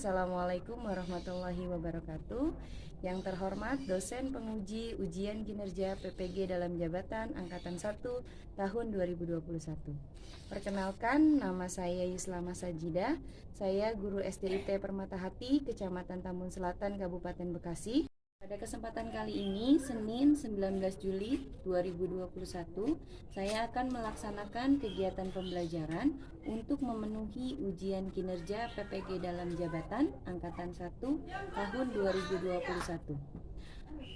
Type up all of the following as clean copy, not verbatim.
Assalamualaikum warahmatullahi wabarakatuh. Yang terhormat dosen penguji ujian kinerja PPG dalam jabatan Angkatan 1 tahun 2021. Perkenalkan, nama saya Yuslama Sajidah. Saya guru SDIT Permatahati, Kecamatan Tambun Selatan, Kabupaten Bekasi. Pada kesempatan kali ini, Senin 19 Juli 2021, saya akan melaksanakan kegiatan pembelajaran untuk memenuhi ujian kinerja PPG dalam jabatan Angkatan 1 tahun 2021.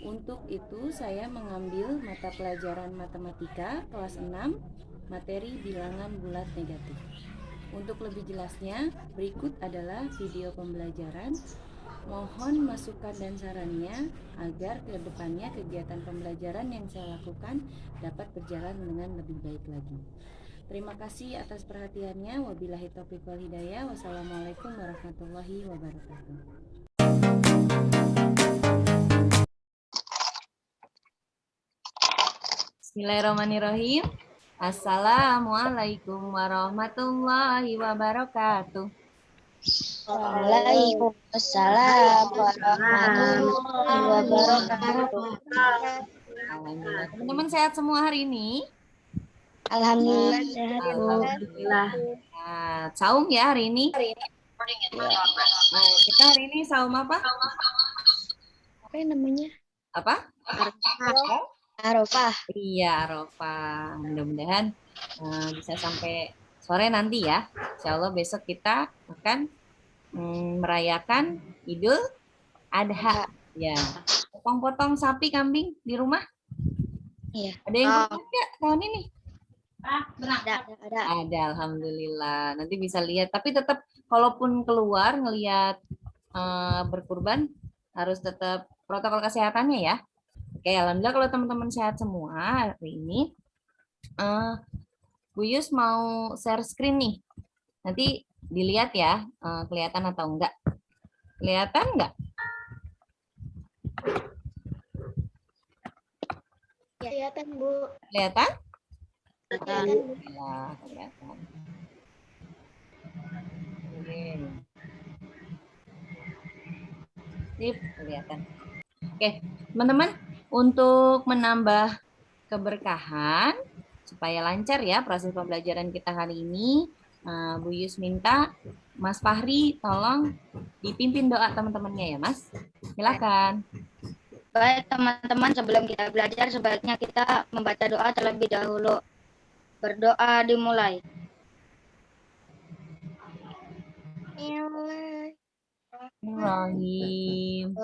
Untuk itu, saya mengambil mata pelajaran matematika kelas 6, materi bilangan bulat negatif. Untuk lebih jelasnya, berikut adalah video pembelajaran. Mohon masukan dan sarannya agar kedepannya kegiatan pembelajaran yang saya lakukan dapat berjalan dengan lebih baik lagi. Terima kasih atas perhatiannya. Wabillahi taufiq wal hidayah. Wassalamualaikum warahmatullahi wabarakatuh. Bismillahirrahmanirrahim. Assalamualaikum warahmatullahi wabarakatuh. Waalaikumsalam warahmatullahi wabarakatuh. Alhamdulillah. Teman-teman sehat semua hari ini? Alhamdulillah sehat, Bu. Alhamdulillah. Nah, saum ya hari ini? Nah, kita hari ini saum apa? Apa namanya? Apa? Arafah. Iya, Arafah. Mudah-mudahan bisa sampai sore nanti ya. Insya Allah besok kita akan merayakan Idul Adha. Ya. Potong-potong sapi, kambing di rumah? Iya. Ada yang potong nggak tahun ini? Ada. Ada, alhamdulillah. Nanti bisa lihat. Tapi tetap, kalaupun keluar ngelihat berkurban, harus tetap protokol kesehatannya ya. Oke, alhamdulillah kalau teman-teman sehat semua hari ini. Bu Yus mau share screen nih. Nanti dilihat ya, kelihatan atau enggak. Kelihatan enggak? Kelihatan, Bu. Kelihatan? Kelihatan. Ya, kelihatan. Oke. Sip, kelihatan. Oke, teman-teman, untuk menambah keberkahan supaya lancar ya proses pembelajaran kita hari ini, Bu Yus minta Mas Fahri tolong dipimpin doa teman-temannya ya, Mas. Silakan. Baik, teman-teman, sebelum kita belajar sebaiknya kita membaca doa terlebih dahulu. Berdoa dimulai. Bismillahirrahmanirrahim.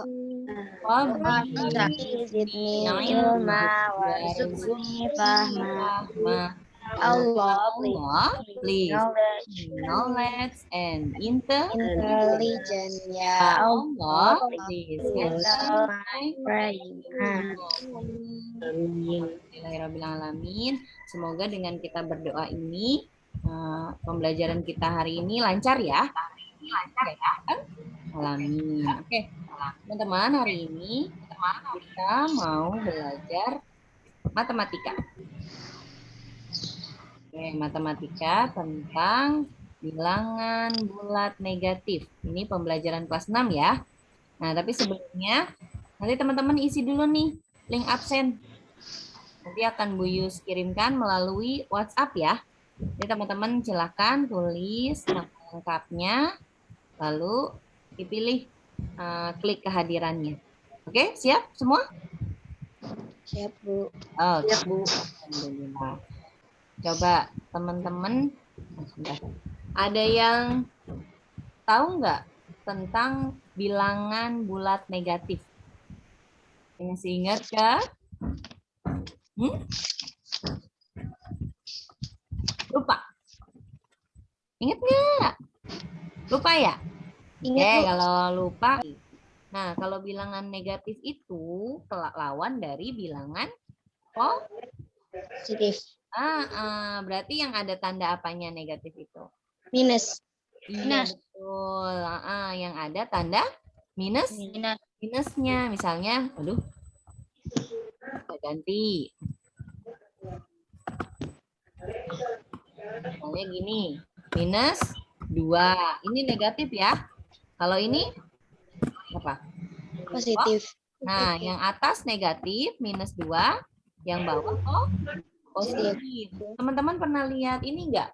Allah, please knowledge and intelligence. Ya Allah, please answer my prayer. Alhamdulillahirrahmanirrahim. Semoga dengan kita berdoa ini pembelajaran kita hari ini lancar ya. Amin. Oke, teman-teman, hari ini kita mau belajar matematika. Oke, matematika tentang bilangan bulat negatif. Ini pembelajaran kelas 6 ya. Nah, tapi sebelumnya nanti teman-teman isi dulu nih link absen. Nanti akan Bu Yus kirimkan melalui WhatsApp ya. Jadi teman-teman silakan tulis nama lengkapnya, lalu dipilih klik kehadirannya. Oke, siap semua? Siap, Bu. Oh, siap, Bu. Alhamdulillah. Coba teman-teman, ada yang tahu nggak tentang bilangan bulat negatif? Masih ingat kah? Lupa? Ingat nggak? Lupa ya? Oke, kalau lupa. Nah, kalau bilangan negatif itu lawan dari bilangan Positif. Berarti yang ada tanda apanya negatif itu? Minus. Iya, betul. Yang ada tanda minusnya. Misalnya, aduh, kita ganti. Misalnya gini, minus 2. Ini negatif ya. Kalau ini apa? Positif. Nah, yang atas negatif minus 2, yang bawah positif. Teman-teman pernah lihat ini enggak?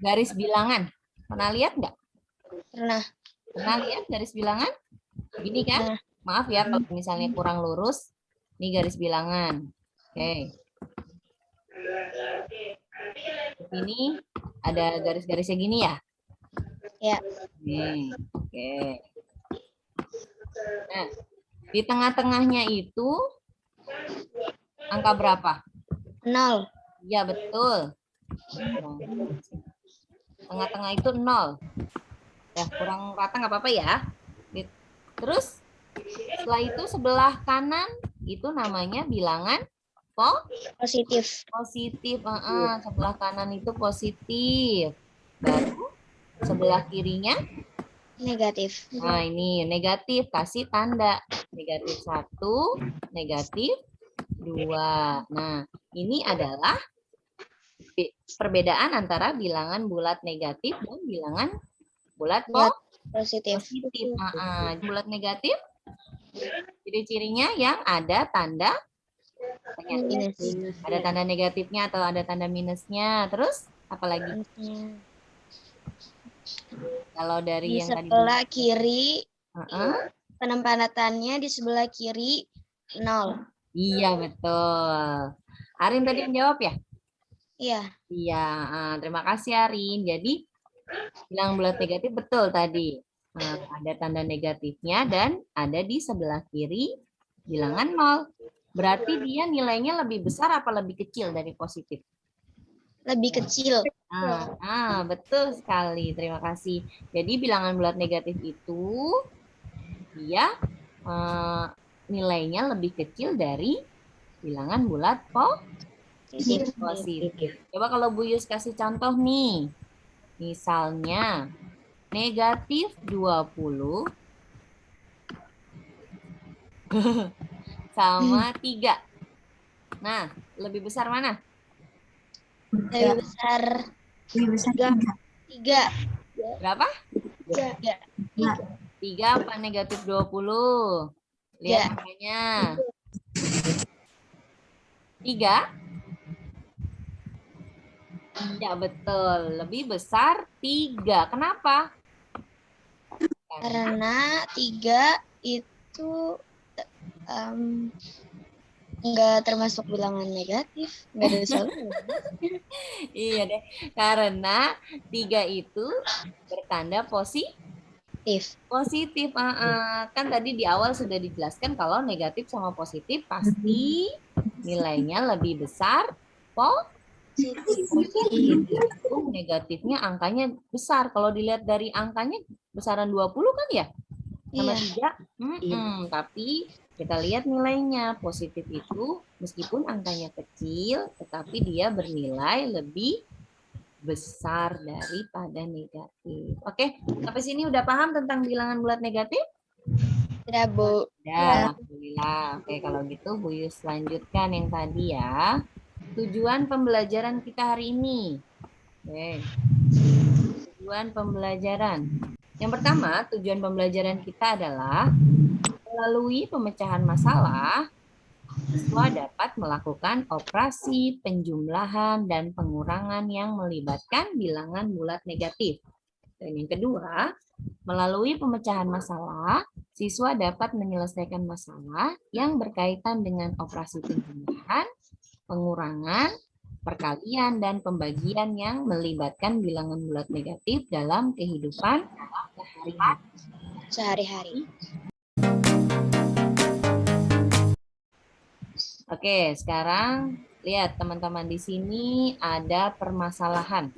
Garis bilangan. Pernah lihat enggak? Pernah. Pernah lihat garis bilangan? Gini kan? Maaf ya kalau misalnya kurang lurus. Ini garis bilangan. Oke. Ini ada garis-garisnya gini ya? Ya. Nih. Oke. Nah, di tengah-tengahnya itu angka berapa? 0. Iya, betul. Tengah-tengah itu 0. Ya, kurang rata nggak apa-apa ya. Terus, setelah itu sebelah kanan itu namanya bilangan Positif. positif. Sebelah kanan itu positif. Baru sebelah kirinya Negatif. nah ini negatif, kasih tanda negatif 1, negatif 2. Nah ini adalah perbedaan antara bilangan bulat negatif dan bilangan bulat Positif. Bulat negatif ciri-cirinya yang ada tanda Minus. ada tanda negatifnya atau ada tanda minusnya. Terus apalagi? Kalau dari Di yang tadi sebelah kiri, penempatan-nya di sebelah kiri 0. Iya, betul. Arin tadi menjawab ya? Iya. Iya, terima kasih Arin. Jadi bilangan bulat negatif betul tadi. Ada tanda negatifnya dan ada di sebelah kiri bilangan 0. Berarti dia nilainya lebih besar apa lebih kecil dari positif? Lebih kecil. Betul sekali. Terima kasih. Jadi bilangan bulat negatif itu dia nilainya lebih kecil dari bilangan bulat positif. Coba kalau Bu Yus kasih contoh nih. Misalnya negatif 20 sama 3. Nah, lebih besar mana? Lebih besar 3. Berapa? 3. 3 apa negatif 20? Lihat angkanya. 3? Ya, betul. Lebih besar 3. Kenapa? Karena 3 itu enggak termasuk bilangan negatif. Enggak ada salah. Iya deh. Karena 3 itu bertanda positif. Kan tadi di awal sudah dijelaskan kalau negatif sama positif pasti nilainya lebih besar positif. Negatifnya angkanya besar. Kalau dilihat dari angkanya besaran 20 kan ya? Sama 3. Tapi kita lihat nilainya. Positif itu meskipun angkanya kecil, tetapi dia bernilai lebih besar daripada negatif. Oke, sampai sini udah paham tentang bilangan bulat negatif? Sudah, Bu. Ya, alhamdulillah. Oke, kalau gitu Bu Yus lanjutkan yang tadi ya. Tujuan pembelajaran kita hari ini. Oke. Tujuan pembelajaran. Yang pertama, tujuan pembelajaran kita adalah melalui pemecahan masalah, siswa dapat melakukan operasi penjumlahan dan pengurangan yang melibatkan bilangan bulat negatif. Dan yang kedua, melalui pemecahan masalah, siswa dapat menyelesaikan masalah yang berkaitan dengan operasi penjumlahan, pengurangan, perkalian, dan pembagian yang melibatkan bilangan bulat negatif dalam kehidupan sehari-hari. Oke, sekarang lihat teman-teman di sini ada permasalahan.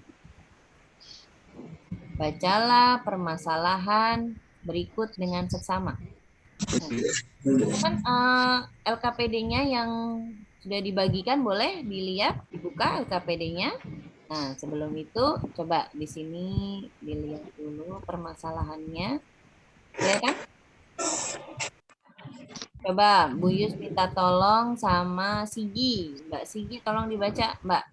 Bacalah permasalahan berikut dengan seksama. Kan LKPD-nya yang sudah dibagikan boleh dilihat, dibuka LKPD-nya. Nah, sebelum itu coba di sini dilihat dulu permasalahannya. Ya kan? Coba Bu Yus minta tolong sama Sigi. Mbak Sigi tolong dibaca, Mbak.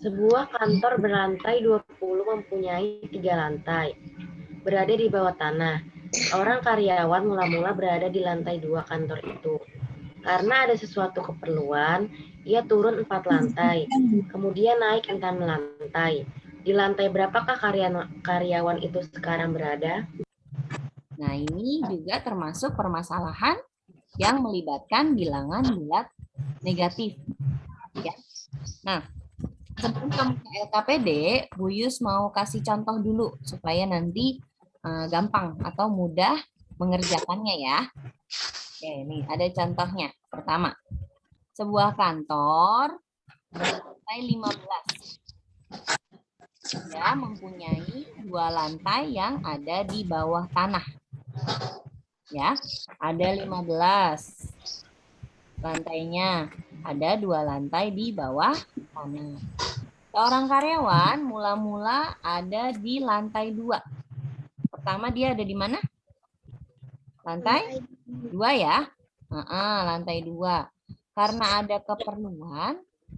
Sebuah kantor berlantai 20 mempunyai 3 lantai, berada di bawah tanah. Seorang karyawan mula-mula berada di lantai 2 kantor itu. Karena ada sesuatu keperluan, ia turun 4 lantai, kemudian naik 6 lantai. Di lantai berapakah karyawan itu sekarang berada? Nah, ini juga termasuk permasalahan yang melibatkan bilangan bulat negatif. Ya. Nah, sebelum kamu ke LKPD, Bu Yus mau kasih contoh dulu supaya nanti gampang atau mudah mengerjakannya ya. Oke, nih ada contohnya. Pertama, sebuah kantor berlantai 15. Ya, mempunyai 2 lantai yang ada di bawah tanah. Ya, ada 15 lantainya. Ada 2 lantai di bawah tanah. Seorang karyawan mula-mula ada di lantai 2. Pertama dia ada di mana? Lantai 2 ya? Lantai 2. Karena ada keperluan,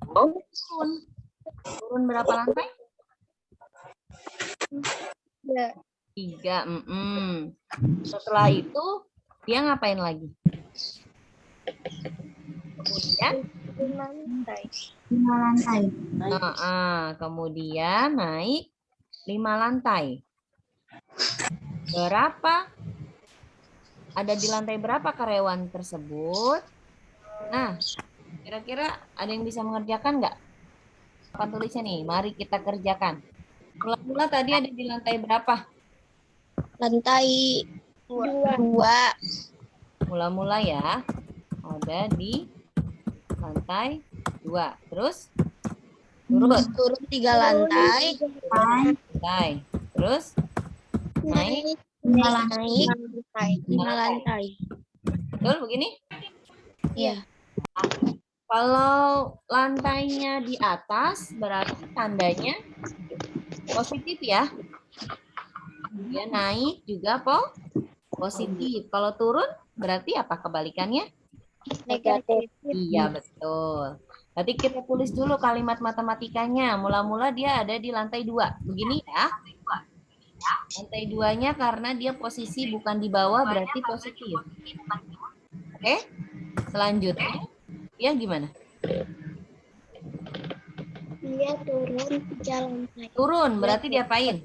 turun. Turun berapa lantai? 3. Setelah itu dia ngapain lagi? Kemudian 5 lantai. Kemudian naik 5 lantai. Berapa? Ada di lantai berapa karyawan tersebut? Nah, kira-kira ada yang bisa mengerjakan nggak? Apa tulisnya nih? Mari kita kerjakan. Mula-mula tadi ada di lantai berapa? Lantai 2. Mula-mula ya. Ada di lantai 2. Terus? Turun 3 lantai. Terus? Naik 5 lantai. Betul begini? Iya. Kalau lantainya di atas berarti tandanya positif ya. Dia naik juga positif. Kalau turun berarti apa kebalikannya? Negatif. Iya, betul. Berarti kita tulis dulu kalimat matematikanya. Mula-mula dia ada di lantai 2. Begini ya. Lantai 2-nya karena dia posisi bukan di bawah berarti positif. Oke? Selanjutnya dia gimana? Dia turun 3 lantai. Turun berarti diapain?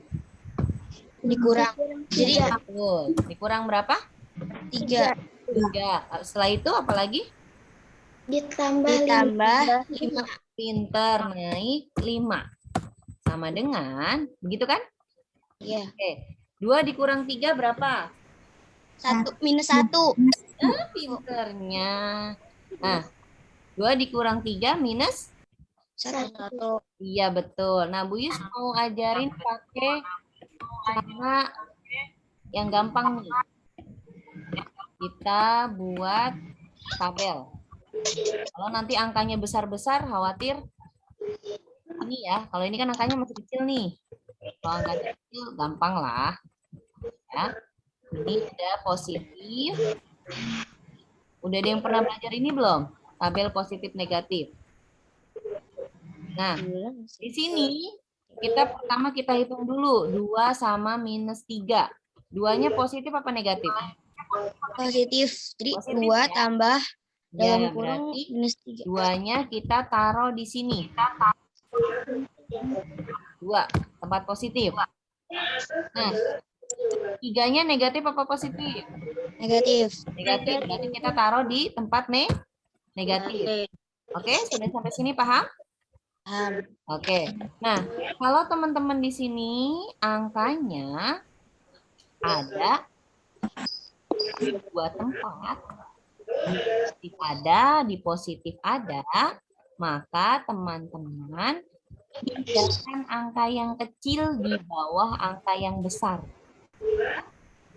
Dikurang. Jadi Betul. Dikurang berapa? 3. 3. Setelah itu apa lagi? Ditambah 5. Pinter, naik 5. Sama dengan, begitu kan? Iya. Oke. 2 dikurang 3 berapa? 1 - 1. Pinternya. Nah, 2 dikurang 3 minus? 1. Iya, betul. Nah, Bu Yus mau ajarin pakai cara yang gampang nih. Kita buat tabel. Kalau nanti angkanya besar-besar, khawatir ini ya. Kalau ini kan angkanya masih kecil nih. Kalau angkanya kecil, gampang lah. Ya. Ini ada positif. Udah ada yang pernah belajar ini belum? Tabel positif negatif. Nah, di sini pertama kita hitung dulu 2 sama minus 3. 2-nya positif apa negatif? Positif. Jadi Positif, 2 ya? tambah Ya, dalam kurung berarti minus 3. 2-nya kita taruh di sini. 2, tempat positif. Nah, 3-nya negatif apa positif? Negatif. Negatif. Berarti kita taruh di tempat negatif. Oke, sudah sampai sini paham? Paham. Oke. Nah, kalau teman-teman di sini angkanya ada di 2 tempat, di positif ada, maka teman-teman pindahkan angka yang kecil di bawah angka yang besar.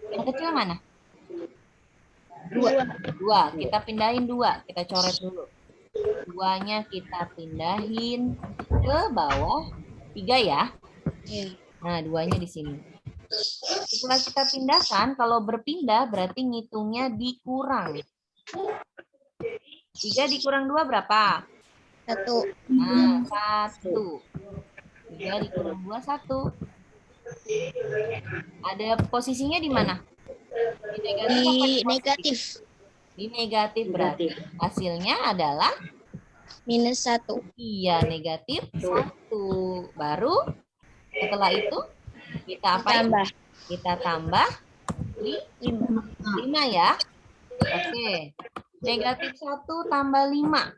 Yang kecil mana? 2. Kita pindahin 2. Kita coret dulu. 2-nya kita pindahin ke bawah 3 ya. Iya. Nah, 2-nya di sini. Setelah kita pindahkan, kalau berpindah berarti ngitungnya dikurang. 3 dikurang 2 berapa? 1. Nah, 1. 3 dikurang 2, 1. Ada posisinya di mana? Di negatif apa di positif? Negatif. Di negatif berarti hasilnya adalah -1. iya, negatif 1. Baru setelah itu kita apain? Kita tambah 5 ya. Oke. Negatif 1 tambah 5.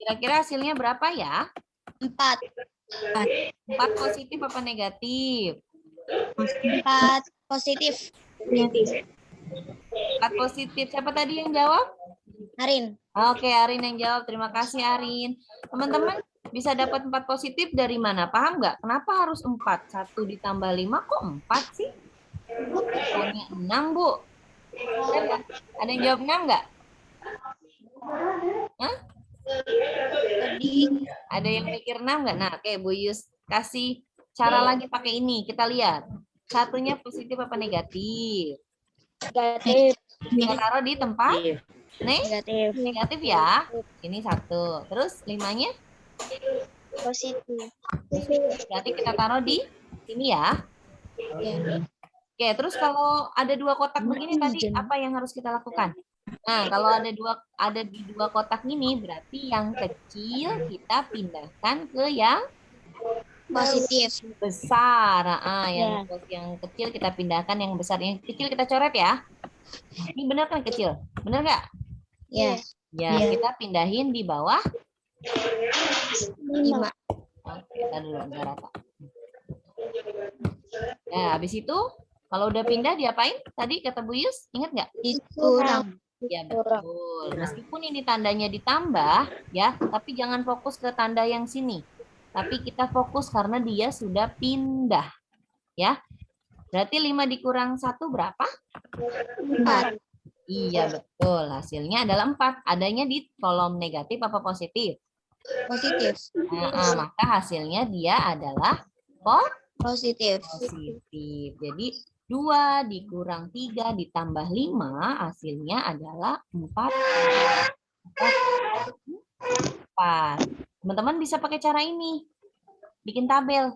Kira-kira hasilnya berapa ya? 4. 4 positif apa negatif? 4 positif. 4 positif. Siapa tadi yang jawab? Arin. Oke, Arin yang jawab. Terima kasih, Arin. Teman-teman bisa dapat 4 positif dari mana? Paham nggak? Kenapa harus 4? 1 ditambah 5 kok 4 sih? Pokoknya 6, Bu. Ada yang jawab 6 nggak? Hah? Ada yang mikir 6 nggak? Nah, oke, Bu Yus kasih cara lagi pakai ini. Kita lihat. Satunya positif apa negatif? Negatif. Kita taruh di tempat Negatif. negatif ya. Ini 1. Terus 5-nya? Positif. Berarti kita taruh di sini ya. Ya. Oke, terus kalau ada 2 kotak begini tadi apa yang harus kita lakukan? Nah, kalau ada di 2 kotak ini berarti yang kecil kita pindahkan ke yang Positif. besar. Yang kecil kita pindahkan yang besar. Yang kecil kita coret ya. Ini benar kan kecil? Benar nggak? Ya. Ya, kita pindahin di bawah 5. Oke, kita dulu nggak rata. Nah, habis itu kalau udah pindah diapain? Tadi kata Bu Yus, ingat nggak? Dikurang. Ya, betul. Meskipun ini tandanya ditambah, ya, tapi jangan fokus ke tanda yang sini. Tapi kita fokus karena dia sudah pindah. Ya. Berarti 5 dikurang 1 berapa? 4. Iya, betul. Hasilnya adalah 4. Adanya di kolom negatif apa positif? Positif. Maka hasilnya dia adalah Positif. positif. Jadi 2 dikurang 3 ditambah 5 hasilnya adalah 4. 4. Teman-teman bisa pakai cara ini. Bikin tabel.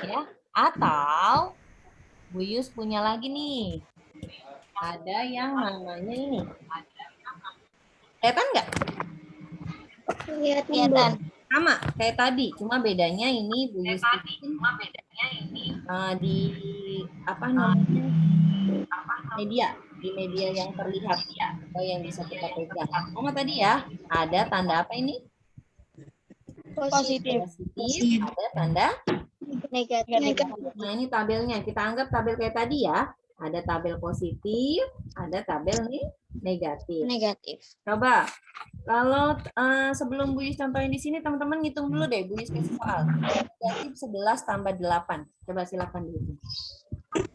Ya. Atau Bu Yus punya lagi nih. Ada yang namanya ini. Kelihatan nggak? Kelihatan. Sama kayak tadi, cuma bedanya ini Bu Yus di apa namanya media yang terlihat atau yang bisa kita pegang. Sama tadi ya, ada tanda apa ini? Positif. Ada tanda Negatif. Nah, ini tabelnya. Kita anggap tabel kayak tadi ya. Ada tabel positif, ada tabel negatif. Coba, kalau sebelum Bu Yus contohin di sini, teman-teman ngitung dulu deh. Bu Yus kasih soal. Negatif 11 tambah 8. Coba silakan dihitung.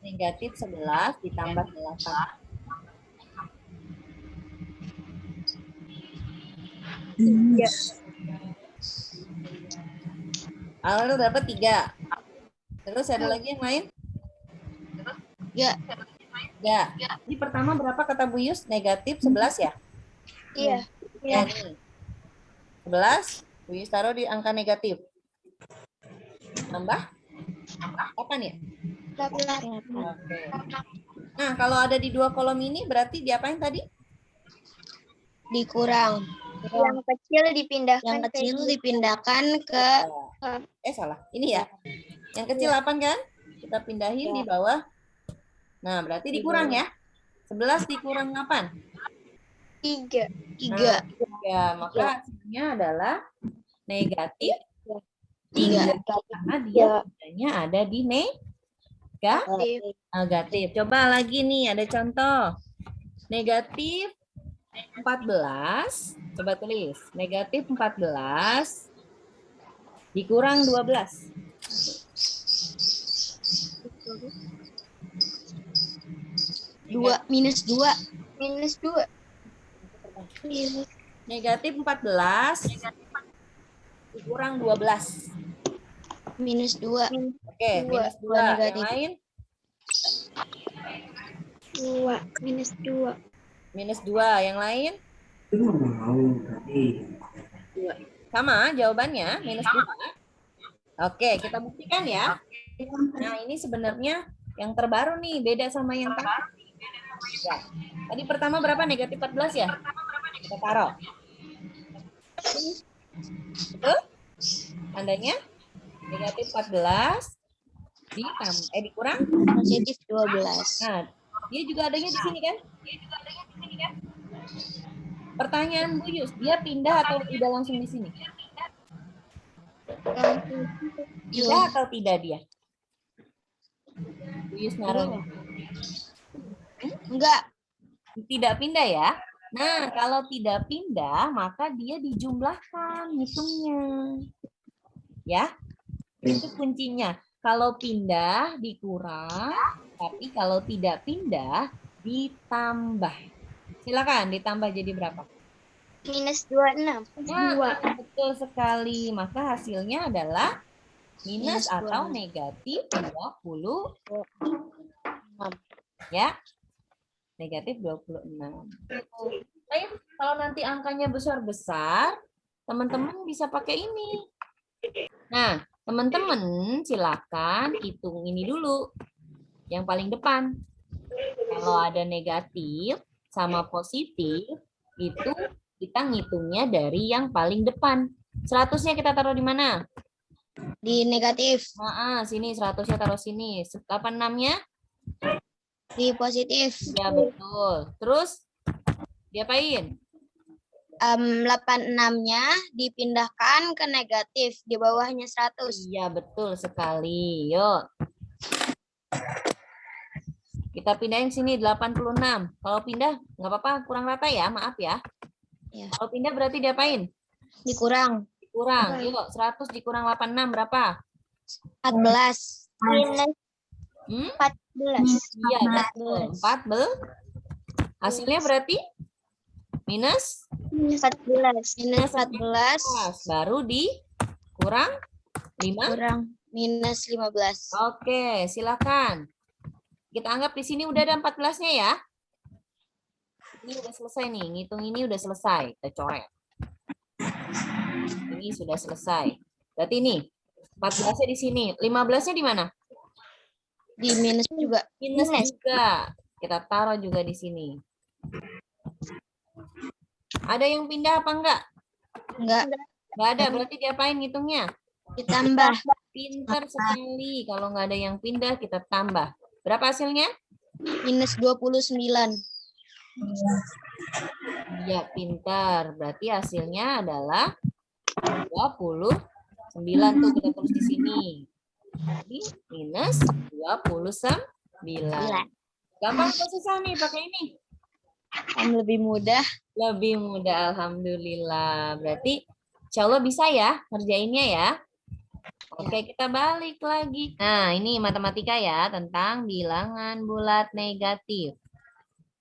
Negatif 11 ditambah 8. Lalu dapat 3. Terus ada lagi yang lain? Ya. Jadi pertama berapa kata Bu Yus? Negatif 11 ya? Iya. Ya. Nih. 11, Bu Yus taruh di angka negatif. Tambah? 8 ya? 8. Oke. Nah, kalau ada di 2 kolom ini berarti diapain tadi? Dikurang. Yang kecil dipindahkan ke Salah. Ini ya. Yang kecil 8 kan? Kita pindahin di bawah. Nah, berarti dikurang ya. 11 dikurang 8. 3. Ya, maka hasilnya adalah negatif 3. karena dia tandanya ada di negatif. Coba lagi nih, ada contoh. Negatif 14. Coba tulis. Negatif 14 dikurang 12. Minus 2. Negatif 14 dikurang 12. Minus 2. Oke, minus 2. Yang lain? Minus 2. Minus 2. Yang lain? Sama jawabannya, minus 2. Oke, kita buktikan ya. Nah, ini sebenarnya yang terbaru nih, beda sama yang tadi. Ya. Tadi pertama berapa? Negatif 14 ya? Kita taruh. Betul? Tandanya negatif 14 dikurang Positif 12. Nah, dia juga adanya di sini kan? Pertanyaan Bu Yus, dia pindah atau tidak langsung di sini? Pindah atau tidak dia? Bu Yus naruhnya. Enggak. Tidak pindah ya? Nah, kalau tidak pindah, maka dia dijumlahkan hitungnya. Ya, itu kuncinya. Kalau pindah dikurang, tapi kalau tidak pindah ditambah. Silakan ditambah jadi berapa? Minus 26. Nah, betul sekali. Maka hasilnya adalah minus Minus atau 26. negatif 26. Ya. Negatif 26. Baik, kalau nanti angkanya besar-besar, teman-teman bisa pakai ini. Nah, teman-teman silakan hitung ini dulu. Yang paling depan. Kalau ada negatif sama positif, itu kita ngitungnya dari yang paling depan. 100-nya kita taruh di mana? Di negatif. Nah, sini 100-nya taruh sini. 86-nya? Di positif. Ya, betul. Terus diapain? 86-nya dipindahkan ke negatif. Di bawahnya 100. Iya, betul sekali. Yuk. Kita pindahin sini 86. Kalau pindah nggak apa-apa, kurang rata ya, maaf ya. Ya. Kalau pindah berarti diapain? Dikurang. Dikurang. Yuk, 100 dikurang 86 berapa? 14. Minus 14. Iya, betul. 14. Hasilnya berarti minus 14. Minus 14. Baru dikurang 5. Kurang minus 15. Oke, silakan. Kita anggap di sini udah ada 14-nya ya. Ini udah selesai nih, ngitung ini udah selesai. Kita coret. Ini sudah selesai. Berarti ini 14-nya di sini, 15-nya di mana? Di minus juga. Minus juga. Kita taruh juga di sini. Ada yang pindah apa enggak? Enggak. Enggak ada, berarti diapain ngitungnya? Ditambah. Pinter sekali. Kalau nggak ada yang pindah, kita tambah. Berapa hasilnya? Minus 29. Iya, pintar. Berarti hasilnya adalah 29 tuh kita tulis di sini. Jadi minus 29. Gampang atau susah nih pakai ini? Lebih mudah. Lebih mudah, alhamdulillah. Berarti insya Allah bisa ya ngerjainnya ya. Oke, kita balik lagi. Nah, ini matematika ya tentang bilangan bulat negatif.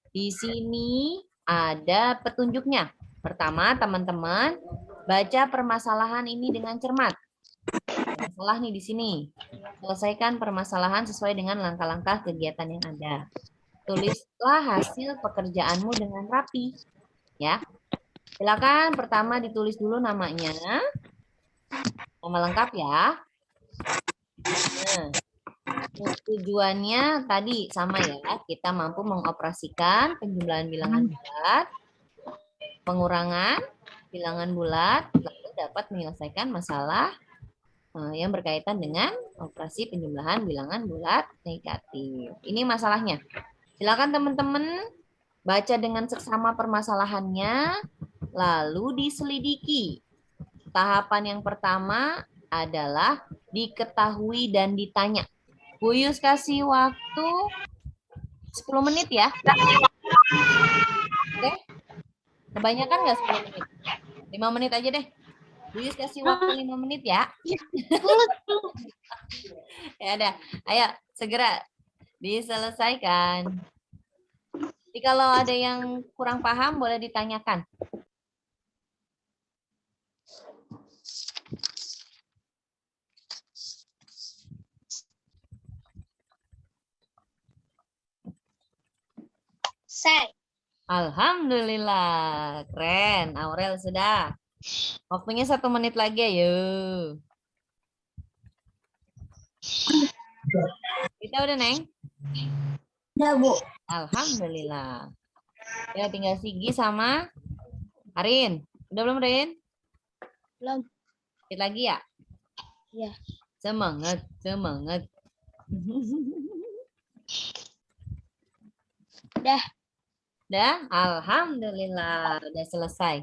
Di sini ada petunjuknya. Pertama, teman-teman baca permasalahan ini dengan cermat. Masalah nih di sini. Selesaikan permasalahan sesuai dengan langkah-langkah kegiatan yang ada. Tulislah hasil pekerjaanmu dengan rapi. Ya. Silakan pertama ditulis dulu namanya. Nama lengkap ya. Nah, tujuannya tadi sama ya. Kita mampu mengoperasikan penjumlahan bilangan bulat, pengurangan bilangan bulat, lalu dapat menyelesaikan masalah yang berkaitan dengan operasi penjumlahan bilangan bulat negatif. Ini masalahnya. Silakan teman-teman baca dengan seksama permasalahannya, lalu diselidiki. Tahapan yang pertama adalah diketahui dan ditanya. Bu Yus kasih waktu 10 menit ya. Oke? Kebanyakan nggak 10 menit? 5 menit aja deh. Bu Yus kasih waktu 5 menit ya. Ya udah, ayo segera diselesaikan. Jadi kalau ada yang kurang paham boleh ditanyakan. Selesai. Alhamdulillah, keren. Aurel sudah. Waktunya 1 menit lagi, ayo. Kita udah, Neng? Udah, Bu. Alhamdulillah. Ya, tinggal Sigi sama Arin. Udah belum, Rin? Belum. Dikit lagi ya? Iya. Semangat, semangat. Udah. Udah? Alhamdulillah. Udah selesai.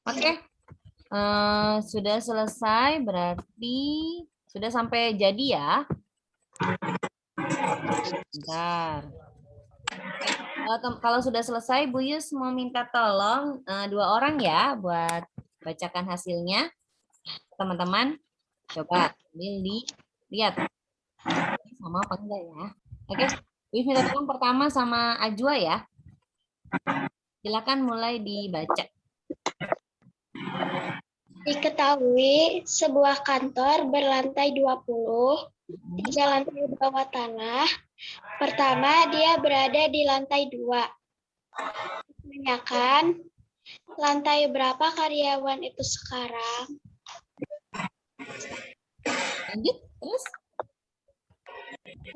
Oke. Sudah selesai, berarti sudah sampai jadi ya. Bentar. Kalau sudah selesai, Bu Yus mau minta tolong 2 orang ya buat bacakan hasilnya. Teman-teman, coba dilihat sama apa enggak ya. Oke, Bu Yus minta tolong pertama sama Ajwa ya. Silakan mulai dibaca. Diketahui sebuah kantor berlantai 20, 3 lantai bawah tanah. Pertama, dia berada di lantai 2. Tanyakan, lantai berapa karyawan itu sekarang? Lanjut, terus.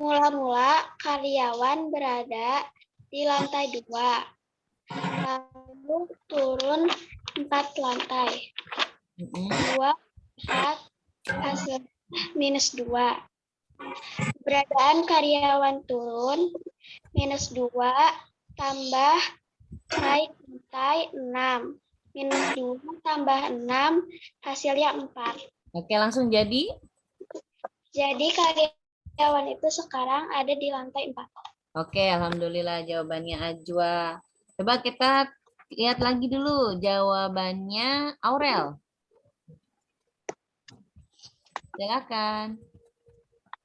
Mula-mula karyawan berada di lantai 2, lalu turun 4 lantai. 2, 4, hasil minus 2. Keberadaan karyawan turun, minus 2, tambah naik lantai 6. Minus 2 tambah 6, hasilnya 4. Oke, langsung jadi. Jadi karyawan itu sekarang ada di lantai 4. Oke, alhamdulillah jawabannya Ajwa. Coba kita lihat lagi dulu jawabannya Aurel. Silakan.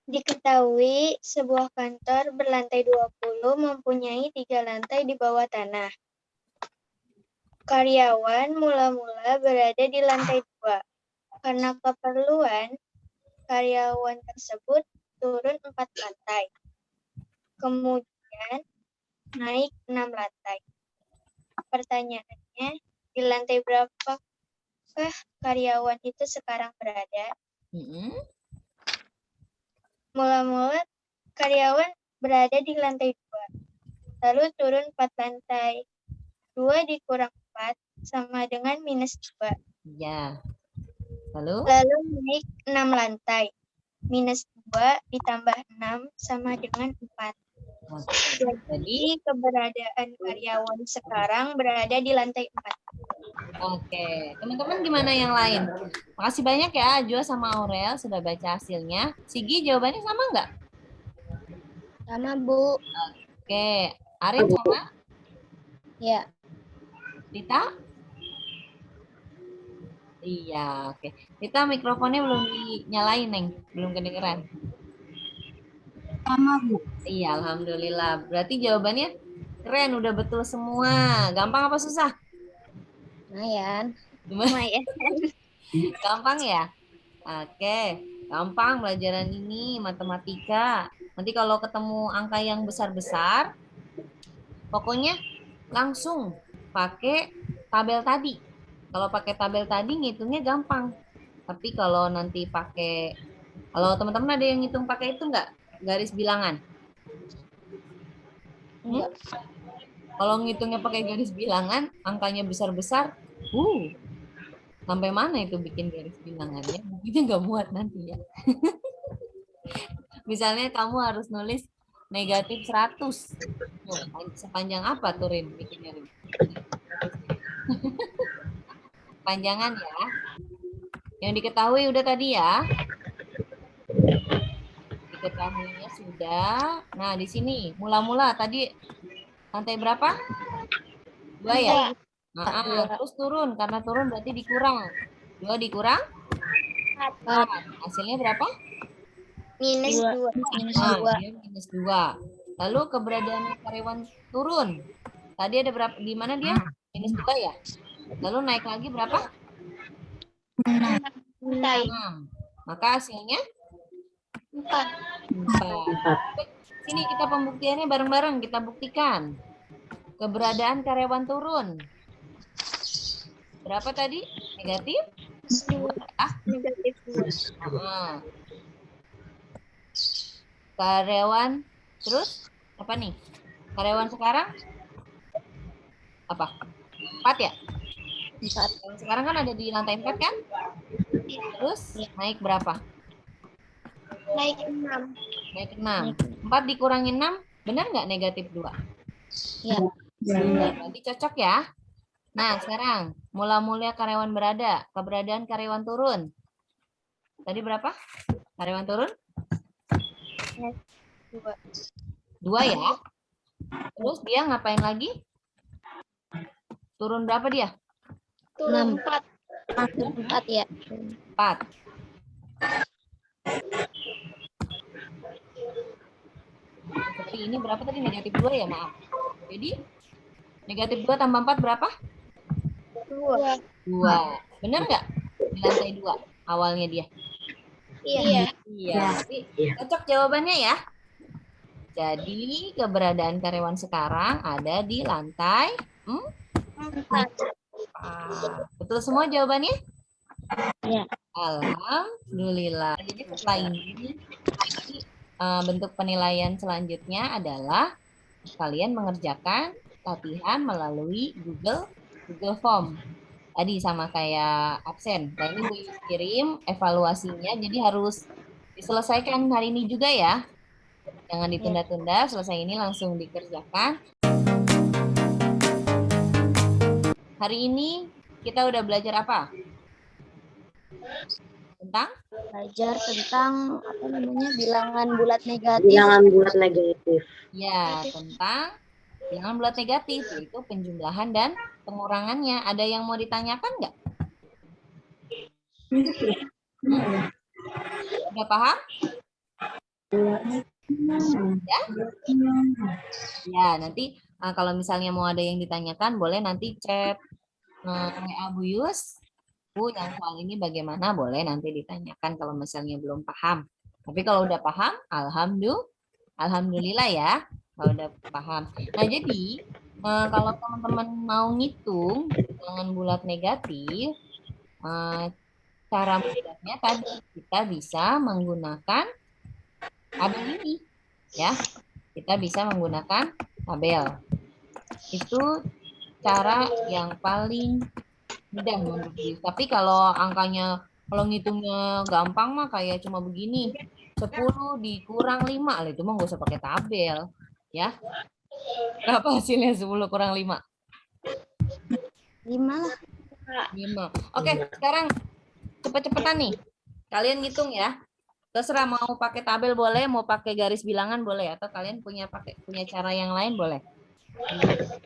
Diketahui sebuah kantor berlantai 20 mempunyai 3 lantai di bawah tanah. Karyawan mula-mula berada di lantai 2. Karena keperluan, karyawan tersebut turun 4 lantai. Kemudian naik 6 lantai. Pertanyaannya, di lantai berapakah karyawan itu sekarang berada? Mula-mula karyawan berada di lantai 2, lalu turun 4 lantai. 2 dikurang 4 sama dengan minus 2. Ya. Lalu Naik 6 lantai. Minus 2 ditambah 6 sama dengan 4. Jadi keberadaan karyawan sekarang berada di lantai 4. Oke, teman-teman gimana yang lain? Makasih banyak ya Ajwa sama Aurel sudah baca hasilnya. Sigi jawabannya sama nggak? Sama, Bu. Oke, Arin sama? Ya. Rita? Iya, oke. Rita mikrofonnya belum dinyalain, Neng. Belum kedengeran. Sama, Bu. Iya, alhamdulillah. Berarti jawabannya keren, udah betul semua. Gampang apa susah? Lumayan. Lumayan. Gampang ya? Oke, gampang pelajaran ini matematika. Nanti kalau ketemu angka yang besar-besar, pokoknya langsung pakai tabel tadi. Kalau pakai tabel tadi ngitungnya gampang. Tapi kalau nanti pakai, kalau teman-teman ada yang ngitung pakai itu enggak? Garis bilangan? Enggak. Kalau ngitungnya pakai garis bilangan, angkanya besar-besar, sampai mana itu bikin garis bilangannya? Bukunya nggak muat nanti ya. Misalnya kamu harus nulis negatif 100. Sepanjang apa tuh Rin bikinnya Rin? Panjangan ya. Yang diketahui udah tadi ya. Diketahuinya sudah. Nah, di sini mula-mula tadi lantai berapa? 2 ya? Terus turun, karena turun berarti dikurang. 2 dikurang? 4. Hasilnya berapa? Minus 2. Minus 2. Lalu keberadaan karyawan turun. Tadi ada berapa? Di mana dia? Minus 2 ya? Lalu naik lagi berapa? 6. Maka hasilnya? 4. Sini kita pembuktiannya bareng-bareng. Kita buktikan. Keberadaan karyawan turun. Berapa tadi? Negatif? 2 ya. Negatif 2. Nah. Karyawan terus apa nih? Karyawan sekarang apa? 4 ya? 4. Yang sekarang kan ada di lantai 4 kan? Terus naik berapa? Naik 6. Naik 6. 4 dikurangi 6, benar nggak negatif 2? Ya. Berarti cocok ya. Nah, sekarang mula-mula karyawan berada, keberadaan karyawan turun. Tadi berapa? Karyawan turun? 2 ya. Terus dia ngapain lagi? Turun berapa dia? Turun 4. 4 ya. 4. Seperti ini berapa tadi? Negatif 2 ya, maaf. Jadi negatif 2 tambah 4 berapa? 2. 2. Benar nggak? Di lantai 2 awalnya dia. Iya. Iya. Jadi cocok jawabannya ya. Jadi keberadaan karyawan sekarang ada di lantai 4. Betul semua jawabannya? Iya. Alhamdulillah. Jadi setelah ini bentuk penilaian selanjutnya adalah kalian mengerjakan latihan melalui Google Form. Tadi sama kayak absen. Nah ini Bu kirim evaluasinya, jadi harus diselesaikan hari ini juga ya. Jangan ditunda-tunda, selesai ini langsung dikerjakan. Hari ini kita udah belajar apa? Tentang? Belajar tentang apa namanya? Bilangan bulat negatif. Bilangan bulat negatif. Ya, tentang bilangan bulat negatif, yaitu penjumlahan dan pengurangannya. Ada yang mau ditanyakan nggak? Udah paham? Ya? Ya, nanti kalau misalnya mau ada yang ditanyakan, boleh nanti chat WA Bu Yus. Bu, yang soal ini bagaimana? Boleh nanti ditanyakan kalau misalnya belum paham. Tapi kalau udah paham, alhamdulillah ya. Kalau udah paham. Nah, jadi kalau teman-teman mau ngitung bilangan bulat negatif, cara mudahnya tadi kita bisa menggunakan tabel ini, ya. Kita bisa menggunakan tabel. Itu cara yang paling mudah menurut Yus. Tapi kalau angkanya, kalau ngitungnya gampang mah kayak cuma begini. 10 dikurang 5, itu mah nggak usah pakai tabel. Ya. Berapa hasilnya 10 kurang 5? 5 lah. 5. Oke, sekarang cepet-cepetan nih. Kalian ngitung ya. Terserah mau pakai tabel boleh, mau pakai garis bilangan boleh, atau kalian punya cara yang lain boleh.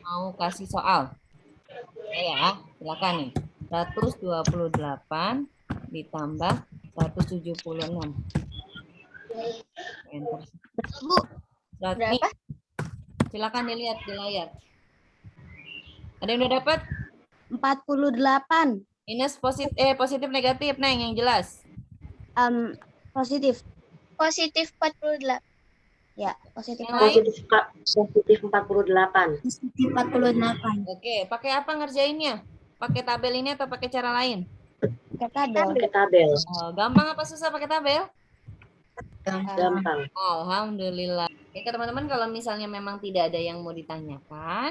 Mau kasih soal. Ya, silakan nih. 128 ditambah 176. Enter. Bu, berapa? Silakan dilihat di layar. Ada yang udah dapat? 48. Minus positif negatif, Neng, yang jelas. Positif. Positif 48. Ya, positif. Yang lain? Positif 48. Positif 48. Oke, pakai apa ngerjainnya? Pakai tabel ini atau pakai cara lain? Pakai tabel. Pakai tabel. Oh, gampang apa susah pakai tabel? Gampang. Alhamdulillah. Oke, teman-teman, kalau misalnya memang tidak ada yang mau ditanyakan,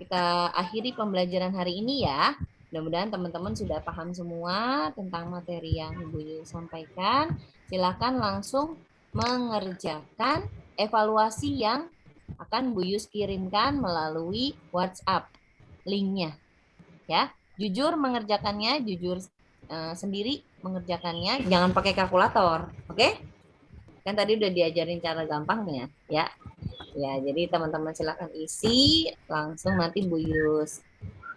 kita akhiri pembelajaran hari ini ya. Mudah-mudahan teman-teman sudah paham semua tentang materi yang Ibu Yu sampaikan. Silakan langsung mengerjakan evaluasi yang akan Bu Yus kirimkan melalui WhatsApp linknya. Ya, jujur mengerjakannya, jujur sendiri mengerjakannya, jangan pakai kalkulator, oke? Kan tadi udah diajarin cara gampangnya, ya. Ya, jadi teman-teman silakan isi, langsung nanti Bu Yus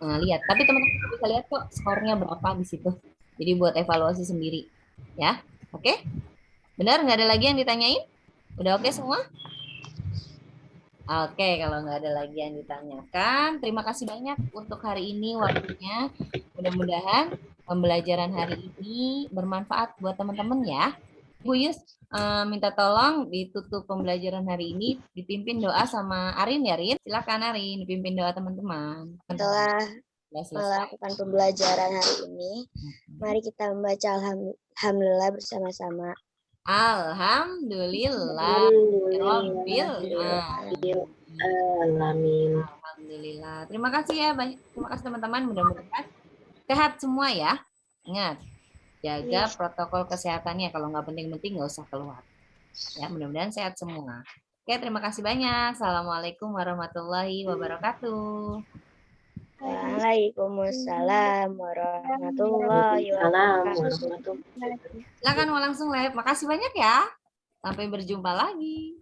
lihat. Tapi teman-teman bisa lihat kok skornya berapa di situ. Jadi buat evaluasi sendiri, ya. Oke? Benar, nggak ada lagi yang ditanyain? Udah oke semua? Oke, kalau nggak ada lagi yang ditanyakan, terima kasih banyak untuk hari ini waktunya. Mudah-mudahan pembelajaran hari ini bermanfaat buat teman-teman ya. Bu Yus, minta tolong ditutup pembelajaran hari ini, dipimpin doa sama Arin ya, Rin. Silakan Arin, dipimpin doa teman-teman. Setelah Sudah selesai. melakukan pembelajaran hari ini, mari kita membaca alhamdulillah bersama-sama. Alhamdulillah. Rabbil Alamin. Alhamdulillah. Terima kasih ya, terima kasih teman-teman. Mudah-mudahan sehat semua ya. Ingat, jaga protokol kesehatannya. Kalau nggak penting-penting nggak usah keluar. Ya, mudah-mudahan sehat semua. Oke, terima kasih banyak. Assalamualaikum warahmatullahi wabarakatuh. Waalaikumsalam warahmatullahi wabarakatuh. Silakan mau langsung live. Makasih banyak ya. Sampai berjumpa lagi.